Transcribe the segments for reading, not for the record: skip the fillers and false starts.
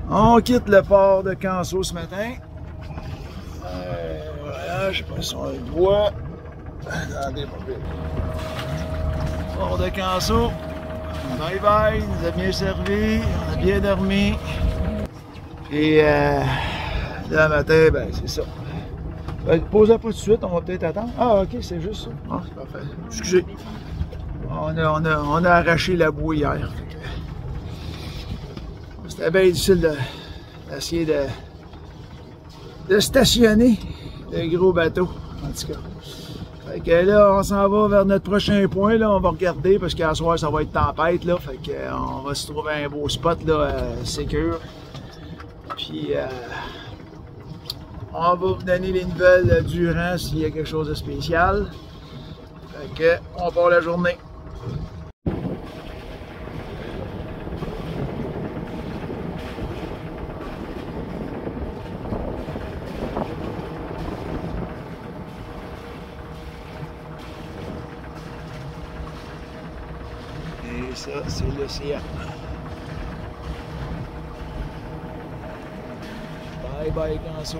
On quitte le port de Canso ce matin. Voilà, je sais pas si on le voit. Attendez, mon bébé. Port de Canso. Bye bye, il nous a bien servi, on a bien dormi. Et le matin, ben c'est ça. Posez pas tout de suite, on va peut-être attendre. Ah ok, c'est juste ça. Ah, c'est parfait. Excusez. On a arraché la boue hier. C'était bien difficile d'essayer de stationner le gros bateau, en tout cas. Fait que là, on s'en va vers notre prochain point, là, on va regarder, parce qu'à soir, ça va être tempête, là, fait que on va se trouver un beau spot, là, sécure. Puis, on va vous donner les nouvelles durant s'il y a quelque chose de spécial. Fait que, on part la journée. Et ça, c'est l'océan. Bye bye, Canso.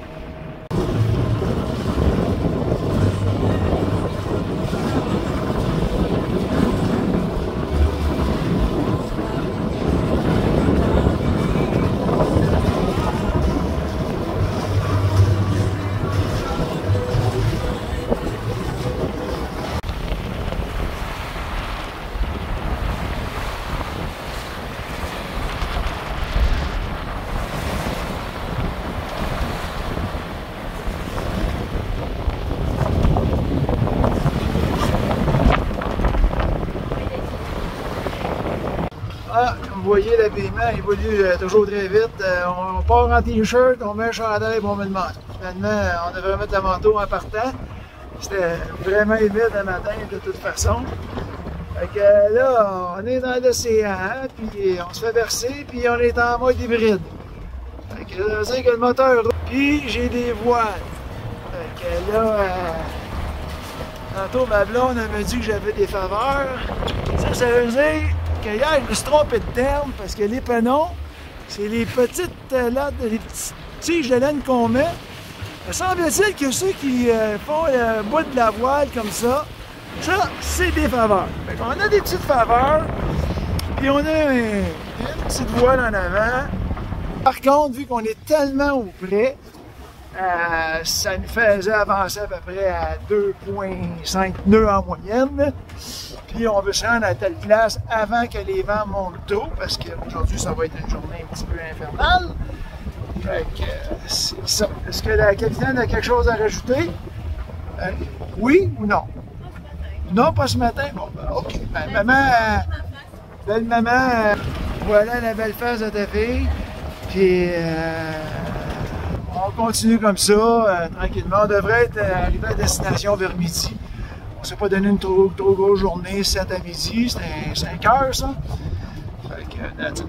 Ah, comme vous voyez, l'habillement évolue toujours très vite. On part en t-shirt, on met un chandail et on met le manteau. Finalement, on devrait mettre le manteau en partant. C'était vraiment humide le matin de toute façon. Fait que là, on est dans l'océan, puis on se fait bercer, puis on est en mode hybride. Fait que là, c'est que le moteur roule, puis j'ai des voiles. Fait que là, tantôt ma blonde elle m'a dit que j'avais des faveurs. Ça veut dire que hier, je me suis trompé de terme parce que les penons, c'est les petites lattes, les petites tiges de laine qu'on met. Il semble-t-il que ceux qui font le bout de la voile comme ça, c'est des faveurs. Fait qu'on a des petites faveurs, puis on a une petite voile en avant. Par contre, vu qu'on est tellement au près, ça nous faisait avancer à peu près à 2,5 nœuds en moyenne. Puis on veut se rendre à telle place avant que les vents montent tôt, parce qu'aujourd'hui, ça va être une journée un petit peu infernale. Fait que c'est ça. Est-ce que la capitaine a quelque chose à rajouter? Oui ou non? Non, pas ce matin? Bon, ben, ok. Ben, maman, belle maman, voilà la belle face de ta fille. Puis on continue comme ça, tranquillement. On devrait être arrivé à destination vers midi. On ne s'est pas donné une trop grosse journée, 7 à midi, c'était 5 heures ça. Fait que, that's it.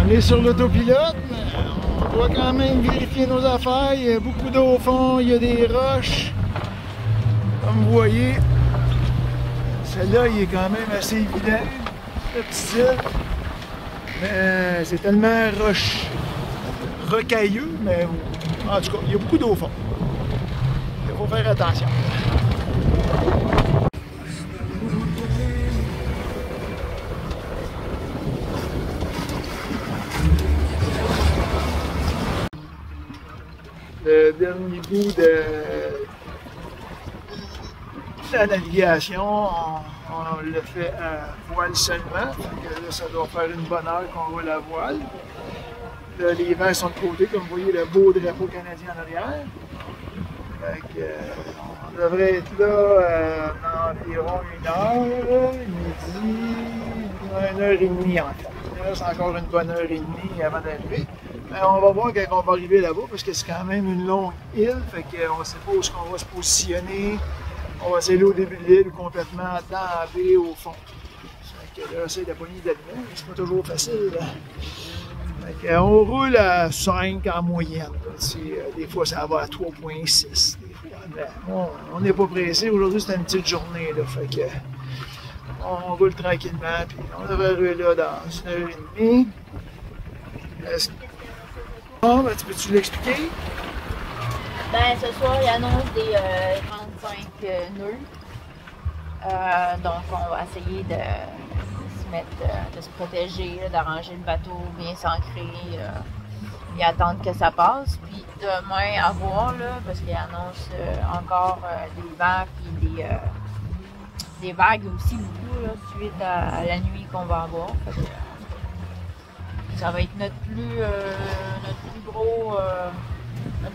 On est sur l'autopilote, on doit quand même vérifier nos affaires. Il y a beaucoup d'eau au fond, il y a des roches. Comme vous voyez, celle-là, il est quand même assez évident, le petit île. Mais c'est tellement rocailleux, mais en tout cas, il y a beaucoup d'eau au fond. Il faut faire attention. Le dernier bout de la navigation, on le fait à voile seulement. Là, ça doit faire une bonne heure qu'on roule la voile. Là, les vents sont de côté, comme vous voyez le beau drapeau canadien en arrière. Fait que, on devrait être là dans environ 1 heure, midi, 1 heure et demie en fait. Il reste encore une bonne heure et demie avant d'arriver. On va voir quand on va arriver là-bas parce que c'est quand même une longue île. Fait qu'on ne sait pas où on va se positionner. On va essayer au début de l'île complètement dans la baie au fond. Fait que là, c'est la poignée d'allumer, c'est pas toujours facile. Fait qu'on roule à 5 en moyenne. Des fois, ça va à 3,6. On n'est pas pressé. Aujourd'hui, c'est une petite journée. Là, fait que, on roule tranquillement. Puis on devrait arriver là dans 1 heure et demie. Bon, ben, peux-tu l'expliquer? Ben, ce soir, il annonce des 35 nœuds. Donc, on va essayer de se mettre, de se protéger, d'arranger le bateau bien s'ancrer, et attendre que ça passe. Puis demain, à voir, là, parce qu'il annonce encore des vents puis des vagues aussi beaucoup, là, suite à la nuit qu'on va avoir. Fait que, ça va être notre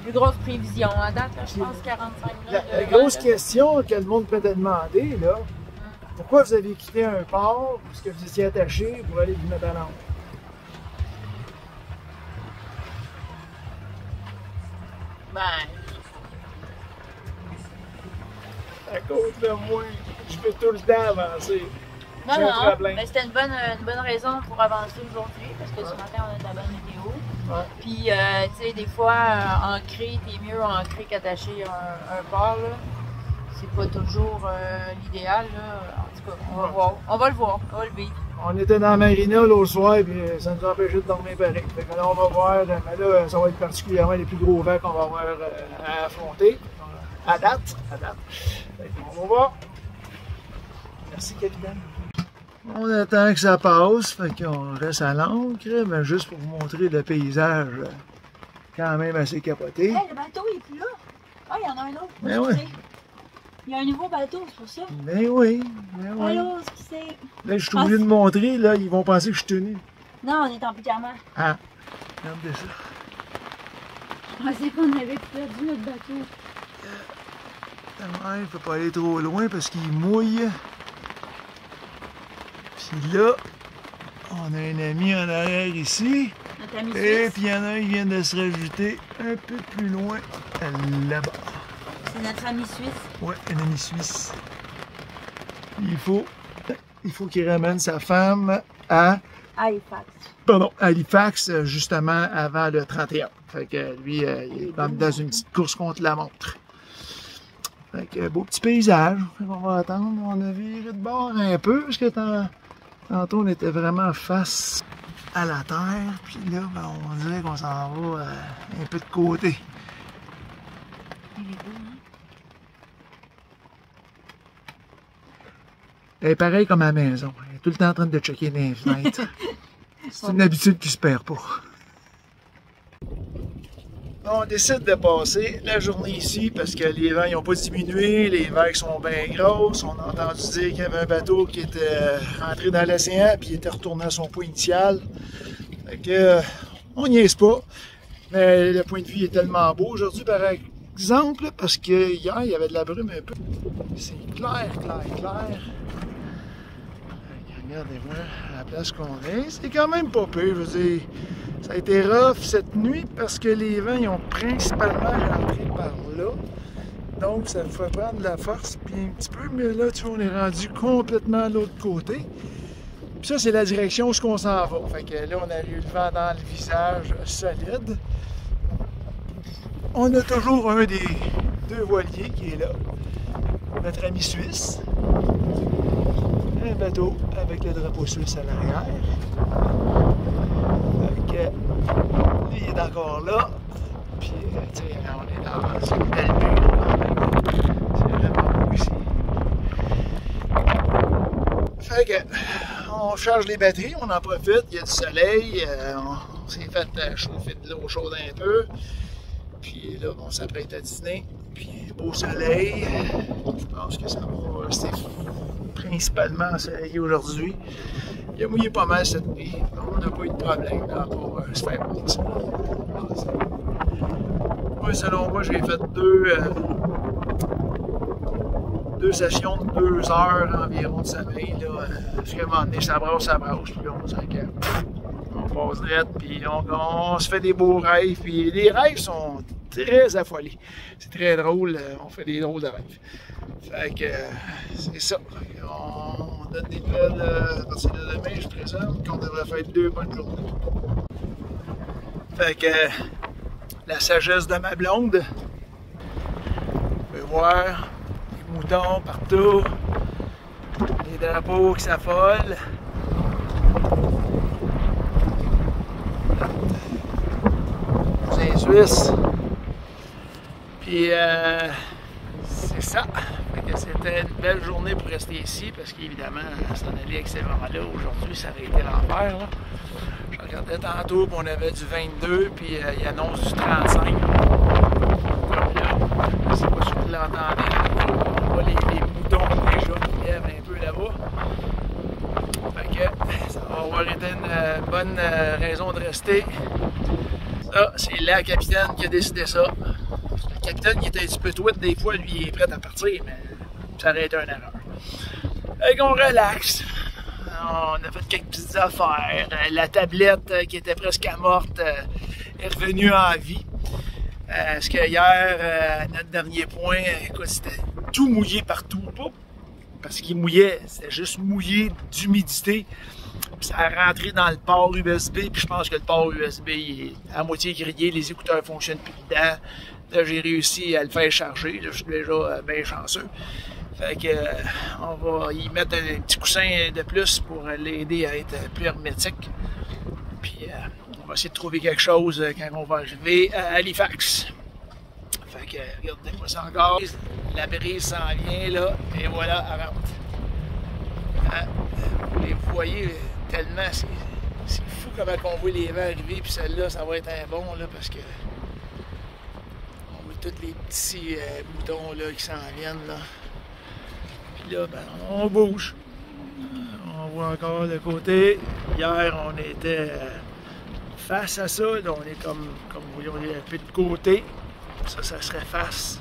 plus grosse prévision. À date, là, je pense 45 minutes. La grosse question que le monde peut te demander, là, pourquoi vous avez quitté un port parce que vous étiez attaché pour aller vous mettre à l'encre? Ben, À cause de moi, je peux tout le temps avancer. non, mais c'était une bonne raison pour avancer aujourd'hui, parce que ce matin, on a de la bonne météo. Ouais. Puis, tu sais, des fois, ancré, t'es mieux ancré qu'attaché un port, là. C'est pas toujours l'idéal, là. En tout cas, on va voir. On va le voir, on va le vivre. On était dans la marina l'autre soir, puis ça nous a empêché de dormir pareil. Fait que là, on va voir, mais là, ça va être particulièrement les plus gros vents qu'on va avoir à affronter. À date. Fait qu'on va voir. Merci, capitaine. On attend que ça passe, fait qu'on reste à l'ancre, mais juste pour vous montrer le paysage quand même assez capoté. Hey, le bateau, il est plus là. Ah, il y en a un autre. Ben ouais. Il y a un nouveau bateau, c'est pour ça. Ben oui. Allô, ce que c'est? Là, je suis obligé de montrer, là, ils vont penser que je suis tenu. Non, on est en pyjama. Ah, regardez ça. Je pensais qu'on avait perdu notre bateau. Il ne faut pas aller trop loin parce qu'il mouille. Puis là, on a un ami en arrière ici. Notre ami Et suisse. puis il y en a un qui vient de se rajouter un peu plus loin, là-bas. C'est notre ami suisse. Ouais, un ami suisse. Il faut qu'il ramène sa femme à Halifax, justement avant le 31. Fait que lui, il est dans une petite course contre la montre. Fait que beau petit paysage. Fait qu'on va attendre. On a viré de bord un peu parce que tantôt on était vraiment face à la terre. Puis là, ben, on dirait qu'on s'en va un peu de côté. Il est beau, hein? Elle est pareil comme à la maison. Elle est tout le temps en train de checker les fenêtres. C'est une habitude qui se perd pas. On décide de passer la journée ici parce que les vents n'ont pas diminué, les vagues sont bien grosses. On a entendu dire qu'il y avait un bateau qui était rentré dans l'océan et était retourné à son point initial. Fait que, on n'y est pas. Mais le point de vue est tellement beau aujourd'hui, par exemple, parce que hier, il y avait de la brume un peu. C'est clair. Regardez-moi la place qu'on est. C'est quand même pas peu, je veux dire. Ça a été rough cette nuit parce que les vents ils ont principalement rentré par là. Donc ça nous fait prendre de la force puis un petit peu, mais là tu vois, on est rendu complètement à l'autre côté. Puis ça c'est la direction où on s'en va. Fait que là on a eu le vent dans le visage solide. On a toujours un des deux voiliers qui est là. Notre ami suisse. Un bateau avec le drapeau suisse à l'arrière. Lui, il est encore là. Puis, tu sais, on est dans une belle bulle quand même. C'est vraiment beau ici. Fait que, on charge les batteries, on en profite. Il y a du soleil. On s'est fait chauffer de l'eau chaude un peu. Puis là, on s'apprête à dîner. Puis, beau soleil. Je pense que ça va rester principalement ensoleillé aujourd'hui. Il a mouillé pas mal cette nuit. On n'a pas eu de problème là, pour se faire mouiller ça. Moi, selon moi, j'ai fait 2 sessions de 2 heures environ de sommeil. Jusqu'à un moment donné, ça brasse, puis on dirait que on passe direct, puis on se fait des beaux rêves, puis les rêves sont très affolés. C'est très drôle, on fait des drôles de rêves. Fait que c'est ça. On donne des nouvelles à partir de demain, je présume qu'on devrait faire 2 bonnes journées. Fait que la sagesse de ma blonde. On peut voir les moutons partout, les drapeaux qui s'affolent. C'est Suisse. Puis c'est ça. C'était une belle journée pour rester ici parce qu'évidemment, s'en aller avec ces vents-là aujourd'hui, ça aurait été l'enfer. Je regardais tantôt, puis on avait du 22, puis il annonce du 35. Comme là, je sais pas si vous l'entendez, on voit les moutons déjà qui lèvent un peu là-bas. Fait que ça va avoir été une bonne raison de rester. Ça, c'est la capitaine qui a décidé ça. Le capitaine, il était un petit peu tweet des fois, lui, il est prêt à partir, mais ça aurait été une erreur. Fait qu'on relaxe. On a fait quelques petites affaires. La tablette qui était presque morte est revenue en vie. Parce que hier, notre dernier point, écoute, c'était tout mouillé partout. Pas parce qu'il mouillait, c'était juste mouillé d'humidité. Ça a rentré dans le port USB, puis je pense que le port USB il est à moitié grillé, les écouteurs ne fonctionnent plus dedans. Là, j'ai réussi à le faire charger, là, je suis déjà bien chanceux. Fait que on va y mettre un petit coussin de plus pour l'aider à être plus hermétique. Puis on va essayer de trouver quelque chose quand on va arriver à Halifax. Fait que regardez-moi ça encore. La brise s'en vient là, et voilà, elle rentre. Hein? Vous voyez tellement, c'est fou comment on voit les vents arriver, puis celle-là, ça va être un bon là, parce que on voit tous les petits boutons là, qui s'en viennent là. Puis là, ben, on bouge. On voit encore le côté. Hier, on était face à ça. Là, on est comme vous voyez, on est un peu de côté. Ça serait face